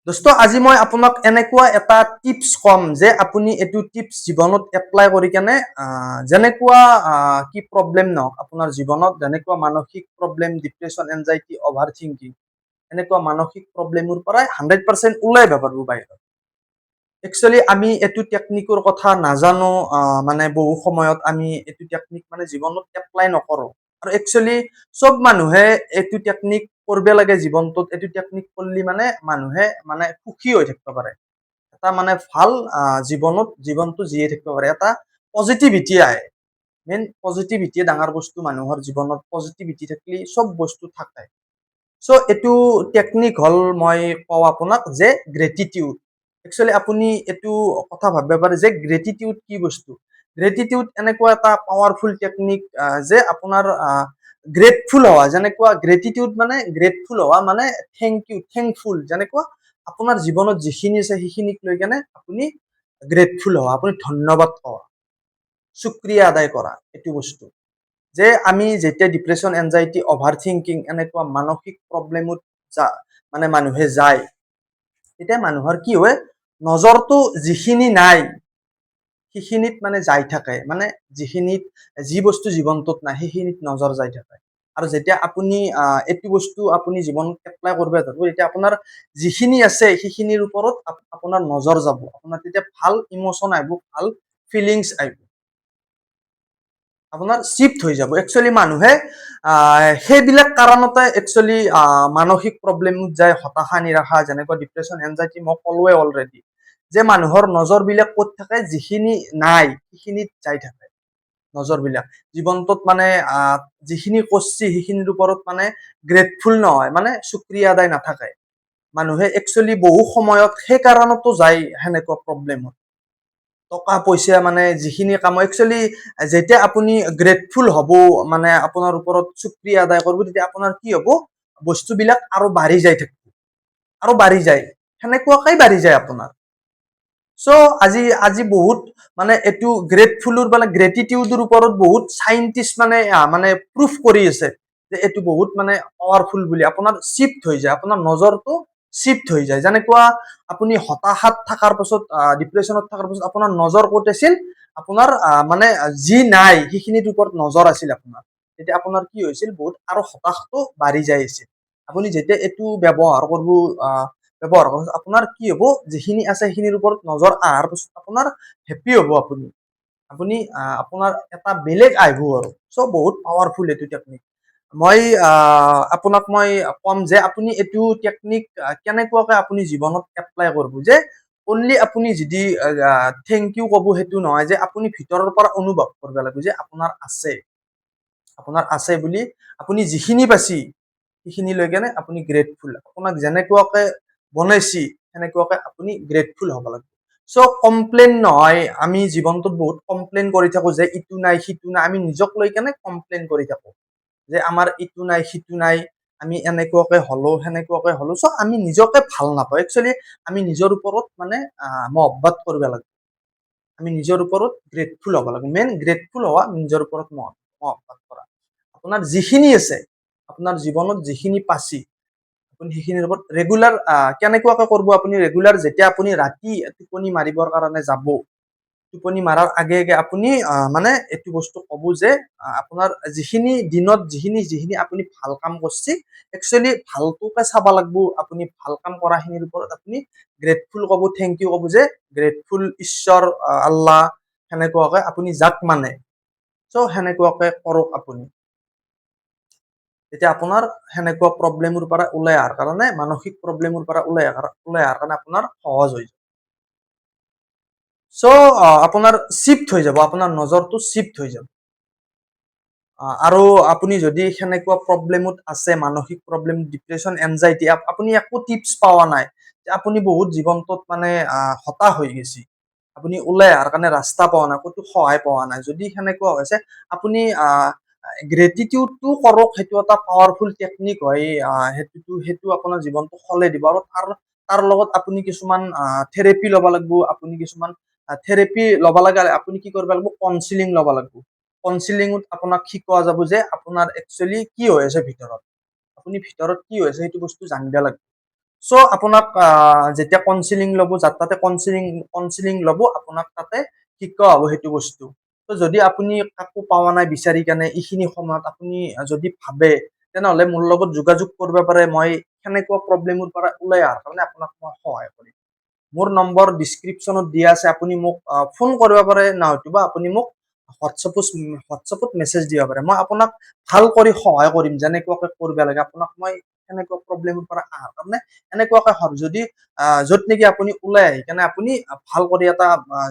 দোস্ত আজি মই আপোনাক এনেকুৱা এটা টিপছ কম যে আপুনি এইটো টিপছ জীৱনত এপ্লাই কৰি কেনে যেনেকুৱা কি প্ৰব্লেম নহওক আপোনাৰ জীৱনত যেনেকুৱা মানসিক problem depression anxiety over thinking এনেকুৱা মানসিক প্ৰব্লেমৰ পৰাই 100% ওলাই যাব পাৰিব বাহিৰত। একচুৱেলি আমি এইটো টেকনিকৰ কথা নাজানো, মানে বহু সময়ত আমি এইটো টেকনিক মানে জীৱনত এপ্লাই নকৰো। আৰু একচুৱেলি চব মানুহে এইটো টেকনিক কৰিব লাগে জীৱনটোত। এইটো টেকনিক কৰিলে মানে মানুহে মানে সুখী হৈ থাকিব পাৰে, এটা মানে ভাল জীৱনটো জীয়াই থাকিব পাৰে, এটা পজিটিভিটি আহে। মেইন পজিটিভিটিয়ে ডাঙৰ বস্তু মানুহৰ জীৱনত। পজিটিভিটি থাকিলে চব বস্তু থাকে। চ' এইটো টেকনিক হ'ল, মই কওঁ আপোনাক যে গ্ৰেটিটিউড। একচুৱেলি আপুনি এইটো কথা ভাবিব পাৰে যে গ্ৰেটিটিউড কি বস্তু। গ্ৰেটিটিউড এনেকুৱা এটা পাৱাৰফুল টেকনিক যে আপোনাৰ গ্ৰেটফুল হোৱা, যেনেকুৱা গ্ৰেটিটিউড মানে গ্ৰেটফুল হোৱা মানে থেংকফুল। যেনেকুৱা আপোনাৰ জীৱনত যিখিনি আছে সেইখিনিক লৈ কেনে আপুনি গ্ৰেটফুল হোৱা, আপুনি ধন্যবাদ কোৱা, শুক্ৰিয়া আদায় কৰা। এইটো বস্তু যে আমি যেতিয়া ডিপ্ৰেছন এনজাইটি অভাৰ থিংকিং এনেকুৱা মানসিক প্ৰব্লেমত মানে মানুহে যায়, তেতিয়া মানুহৰ কি হয়, নজৰটো যিখিনি নাই সেইখিনিত মানে যাই থাকে, মানে যি বস্তু জীৱনটোত নাই সেইখিনিত নজৰ যাই থাকে। আৰু যেতিয়া আপুনি এইটো বস্তু আপুনি জীৱনত এপ্লাই কৰিব ধৰিব, তেতিয়া আপোনাৰ যিখিনি আছে সেইখিনিৰ ওপৰত আপোনাৰ নজৰ যাব, আপোনাৰ তেতিয়া ভাল ইম'চন আহিব, ভাল ফিলিংছ আহিব, আপোনাৰ চিফ্ট হৈ যাব। একচুৱেলি মানুহে সেইবিলাক কাৰণতে একচুৱেলি মানসিক প্ৰব্লেমত যায়, হতাশা নিৰাশা, যেনেকুৱা ডিপ্ৰেছন এনজাইটি মই ক'লোৱে অলৰেডি, যে মানুহৰ নজৰবিলাক ক'ত থাকে, যিখিনি নাই সেইখিনিত যাই থাকে নজৰবিলাক। জীৱনটোত মানে যিখিনি কৰিছে সেইখিনিৰ ওপৰত মানে গ্ৰেটফুল নহয়, মানে শুক্ৰিয়া আদায় নাথাকে। মানুহে একচুৱেলি বহু সময়ত সেই কাৰণতো যায় সেনেকুৱা প্ৰব্লেমত। টকা পইচা মানে যিখিনি কাম, একচুৱেলি যেতিয়া আপুনি গ্ৰেটফুল হ'ব, মানে আপোনাৰ ওপৰত শুক্ৰিয়া আদায় কৰিব, তেতিয়া আপোনাৰ কি হ'ব, বস্তুবিলাক আৰু বাঢ়ি যাই থাকিব, আৰু বাঢ়ি যায়, সেনেকুৱাকৈ বাঢ়ি যায় আপোনাৰ। চ' আজি বহুত মানে এইটো গ্ৰেটফুলৰ মানে গ্ৰেটিটিউডৰ ওপৰত বহুত চাইণ্টিষ্ট মানে প্ৰুফ কৰি আছে যে এইটো বহুত মানে পাৱাৰফুল বুলি। আপোনাৰ চিফ্ট হৈ যায়, আপোনাৰ নজৰটো চিফ্ট হৈ যায়। যেনেকুৱা আপুনি হতাশাত থকাৰ পাছত, ডিপ্ৰেছনত থকাৰ পাছত আপোনাৰ নজৰ ক'ত আছিল, আপোনাৰ মানে যি নাই সেইখিনিৰ ওপৰত নজৰ আছিল আপোনাৰ। তেতিয়া আপোনাৰ কি হৈছিল, বহুত আৰু হতাশটো বাঢ়ি যাই আছিল। আপুনি যেতিয়া এইটো ব্যৱহাৰ কৰিব, আপোনাৰ কি হ'ব, যিখিনি আছে সেইখিনিৰ ওপৰত নজৰ অহাৰ পাছত আপোনাৰ হেপ্পী হ'ব, আপুনি আপোনাৰ এটা বেলেগ আহিব আৰু। চ' বহুত পাৱাৰফুল এইটো টেকনিক। মই আপোনাক মই ক'ম যে আপুনি এইটো টেকনিক কেনেকুৱাকে আপুনি জীৱনত এপ্লাই কৰিব, যে অনলি আপুনি যদি থেংক ইউ ক'ব সেইটো নহয়, যে আপুনি ভিতৰৰ পৰা অনুভৱ কৰিব লাগিব যে আপোনাৰ আছে বুলি, আপুনি যিখিনি পাইছে সেইখিনি লৈ কেনে আপুনি গ্ৰেটফুল। আপোনাক যেনেকুৱাকে বনাইছি সেনেকুৱাকে আপুনি গ্ৰেটফুল হ'ব লাগিব। চ' কমপ্লেইন নহয়, আমি জীৱনটোত বহুত কমপ্লেইন কৰি থাকো যে ইটো নাই সিটো নাই, আমি নিজক লৈ কেনে কমপ্লেইন কৰি থাকো যে আমাৰ ইটো নাই সিটো নাই, আমি এনেকুৱাকে হলো সেনেকুৱাকে হলো। চ' আমি নিজকে ভাল নাপাওঁ। একচুৱেলি আমি নিজৰ ওপৰত মানে মহব্বত কৰিব লাগিব, আমি নিজৰ ওপৰত গ্ৰেটফুল হ'ব লাগে। মেইন গ্ৰেটফুল হোৱা, নিজৰ ওপৰত মহব্বত কৰা। আপোনাৰ যিখিনি আছে, আপোনাৰ জীৱনত যিখিনি পাইছে, আপুনি সেইখিনিৰ ওপৰত ৰেগুলাৰ কেনেকুৱাকে কৰিব, আপুনি ৰেগুলাৰ যেতিয়া আপুনি ৰাতি টোপনি মাৰিবৰ কাৰণে যাব, টোপনি মাৰাৰ আগে আগে আপুনি মানে এইটো বস্তু ক'ব যে আপোনাৰ যিখিনি দিনত যিখিনি আপুনি ভাল কাম কৰিছে, একচুৱেলি ভালটোকে চাব লাগিব। আপুনি ভাল কাম কৰাখিনিৰ ওপৰত আপুনি গ্ৰেটফুল ক'ব, থেংক ইউ ক'ব, যে গ্ৰেটফুল ঈশ্বৰ, আল্লাহ, সেনেকুৱাকে আপুনি যাক মানে। চ' সেনেকুৱাকে কৰক আপুনি। তেতিয়া আপোনাৰ সেনেকুৱা প্ৰব্লেমৰ পৰা ওলাই অহাৰ কাৰণে, মানসিক প্ৰব্লেমৰ পৰা ওলাই অহাৰ কাৰণে আপোনাৰ সহজ হৈ যায়। চ' আপোনাৰ চিফ্ট হৈ যাব, আপোনাৰ নজৰটো চিফ্ট হৈ যাব। আৰু আপুনি যদি সেনেকুৱা প্ৰব্লেমত আছে, মানসিক প্ৰব্লেম, ডিপ্ৰেছন এনজাইটি, আপুনি একো টিপছ পোৱা নাই, আপুনি বহুত জীৱনটোত মানে হতাশ হৈ গৈছে, আপুনি ওলাই অহাৰ কাৰণে ৰাস্তা পোৱা নাই, ক'তো সহায় পোৱা নাই, যদি সেনেকুৱা হৈছে, আপুনি গ্ৰেটিটিউডটো কৰক। সেইটো এটা পাৱাৰফুল টেকনিক হয়। সেইটো আপোনাৰ জীৱনটো সলাই দিব। আৰু তাৰ লগত আপুনি কিছুমান থেৰাপি ল'ব লাগিব। আপুনি কিছুমান থেৰাপি ল'ব লাগে, আপুনি কি কৰিব লাগিব, কাউন্সিলিং ল'ব লাগিব। কাউন্সিলিঙত আপোনাক শিকোৱা যাব যে আপোনাৰ একচুৱেলি কি হৈ আছে ভিতৰত, আপুনি ভিতৰত কি হৈ আছে সেইটো বস্তু জানিব লাগিব। চ' আপোনাক যেতিয়া কাউন্সিলিং ল'ব, যাত তাতে কাউন্সিলিং ল'ব, আপোনাক তাতে শিকোৱা হ'ব সেইটো বস্তু। ত' যদি আপুনি কাকো পোৱা নাই বিচাৰি কেনে এইখিনি সময়ত আপুনি যদি ভাবে, তেনেহ'লে মোৰ লগত যোগাযোগ কৰিব পাৰে। মই সেনেকুৱা প্ৰব্লেমৰ পৰা ওলাই অহাৰ কাৰণে আপোনাক মই সহায় কৰিম। মোৰ নম্বৰ ডিছক্ৰিপশ্যনত দিয়া আছে, আপুনি মোক ফোন কৰিব পাৰে, নহয়তোবা আপুনি মোক হোৱাটছএপত মেছেজ দিব পাৰে। মই আপোনাক ভাল কৰি সহায় কৰিম, যেনেকুৱাকে কৰিব লাগে আপোনাক মই সেনেকুৱা প্ৰব্লেমৰ পৰা অহাৰ কাৰণে এনেকুৱাকে হ'ম। যদি য'ত নেকি আপুনি ওলাই আহি কেনে আপুনি ভাল কৰি এটা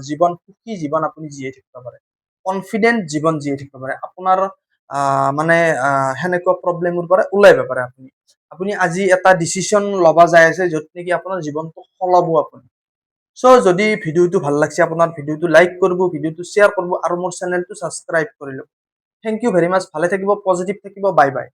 জীৱন, সুখী জীৱন আপুনি জীয়াই থাকিব পাৰে, কনফিডেন্ট জীৱন জীয়াই থাকিব পাৰে। আপোনাৰ মানে সেনেকুৱা প্ৰব্লেমৰ পৰা ওলাই আহিব পাৰে আপুনি। আপুনি আজি এটা ডিচিশ্যন ল'ব যাই আছে, য'ত নেকি আপোনাৰ জীৱনটো সলাব আপুনি। চ' যদি ভিডিঅ'টো ভাল লাগছে আপোনাৰ, ভিডিঅ'টো লাইক কৰিব, ভিডিঅ'টো শ্বেয়াৰ কৰিব আৰু মোৰ চেনেলটো ছাবস্ক্ৰাইব কৰি ল'ব। থেংক ইউ ভেৰি মাছ। ভালে থাকিব, পজিটিভ থাকিব। Bye bye.